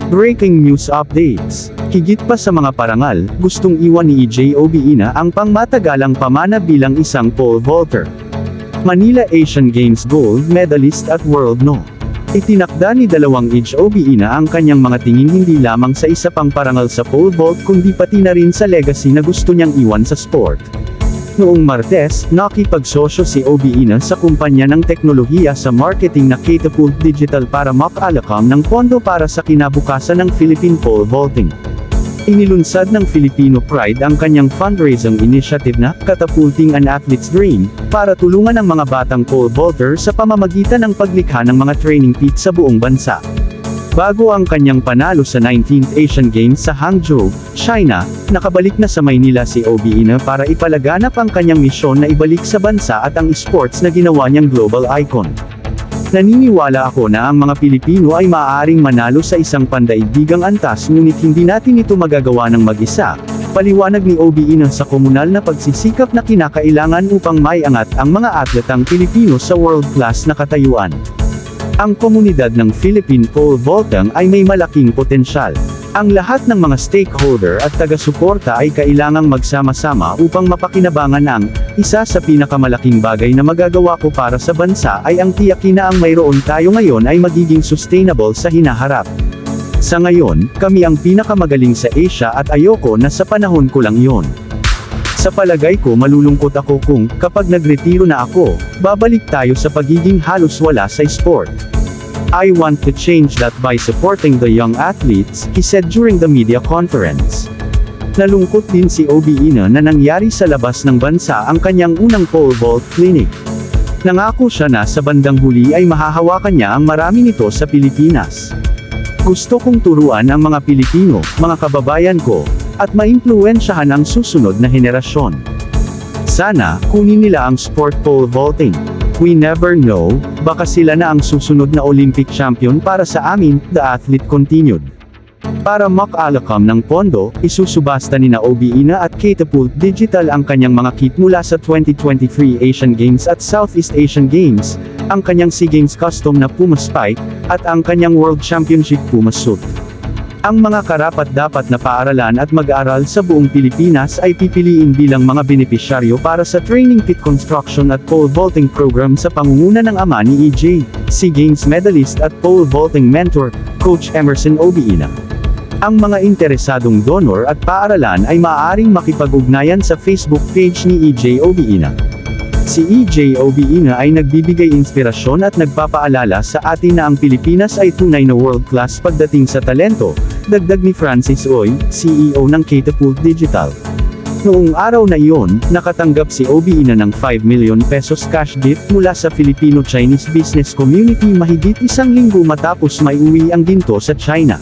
Breaking news updates. Higit pa sa mga parangal, gustong iwan ni EJ Obiina ang pangmatagalang pamana bilang isang pole vaulter. Manila Asian Games gold medalist at world no. Itinakda ni EJ Obiina ang kanyang mga tingin hindi lamang sa isa pang parangal sa pole vault kundi pati na rin sa legacy na gusto niyang iwan sa sport. Noong Martes, nakipagsosyo si Obiina sa kumpanya ng teknolohiya sa marketing na Catapult Digital para makalakam ng pondo para sa kinabukasan ng Philippine pole vaulting. Inilunsad ng Filipino Pride ang kanyang fundraising initiative na Catapulting an Athlete's Dream, para tulungan ang mga batang pole vaulter sa pamamagitan ng paglikha ng mga training pit sa buong bansa. Bago ang kanyang panalo sa 19th Asian Games sa Hangzhou, China, nakabalik na sa Maynila si Obiina para ipalaganap ang kanyang misyon na ibalik sa bansa at ang esports na ginawa niyang global icon. Naniniwala ako na ang mga Pilipino ay maaaring manalo sa isang pandaigdigang antas ngunit hindi natin ito magagawa ng mag-isa, paliwanag ni Obiina sa komunal na pagsisikap na kinakailangan upang maiangat ang mga atletang Pilipino sa world-class na katayuan. Ang komunidad ng Philippine pole vaulting ay may malaking potensyal. Ang lahat ng mga stakeholder at taga-suporta ay kailangang magsama-sama upang mapakinabangan ang isa sa pinakamalaking bagay na magagawa ko para sa bansa ay ang tiyakin na ang mayroon tayo ngayon ay magiging sustainable sa hinaharap. Sa ngayon, kami ang pinakamagaling sa Asia at ayoko na sa panahon ko lang yon. Sa palagay ko malulungkot ako kung, kapag nagretiro na ako, babalik tayo sa pagiging halos wala sa sport. I want to change that by supporting the young athletes, he said during the media conference. Nalungkot din si Obiina na nangyari sa labas ng bansa ang kanyang unang pole vault clinic. Nangako siya na sa bandang huli ay mahahawakan niya ang marami nito sa Pilipinas. Gusto kong turuan ang mga Pilipino, mga kababayan ko, at maimpluwensyahan ang susunod na henerasyon. Sana, kunin nila ang sport pole vaulting. We never know, baka sila na ang susunod na Olympic champion para sa amin, the athlete continued. Para makalakam ng pondo, isusubasta ni Obiina at Catapult Digital ang kanyang mga kit mula sa 2023 Asian Games at Southeast Asian Games, ang kanyang SEA Games custom na Puma Spike, at ang kanyang World Championship Puma Suit. Ang mga karapat-dapat na paaralan at mag-aaral sa buong Pilipinas ay pipiliin bilang mga benepisyaryo para sa training pit construction at pole vaulting program sa pangunguna ng ama ni EJ, SEA Games medalist at pole vaulting mentor, Coach Emerson Obiina. Ang mga interesadong donor at paaralan ay maaaring makipag-ugnayan sa Facebook page ni EJ Obiina. Si EJ Obiina ay nagbibigay inspirasyon at nagpapaalala sa atin na ang Pilipinas ay tunay na world-class pagdating sa talento, dagdag ni Francis Oy, CEO ng Catapult Digital. Noong araw na iyon, nakatanggap si Obiina ng 5 million pesos cash gift mula sa Filipino-Chinese business community mahigit isang linggo matapos maiuwi ang ginto sa China.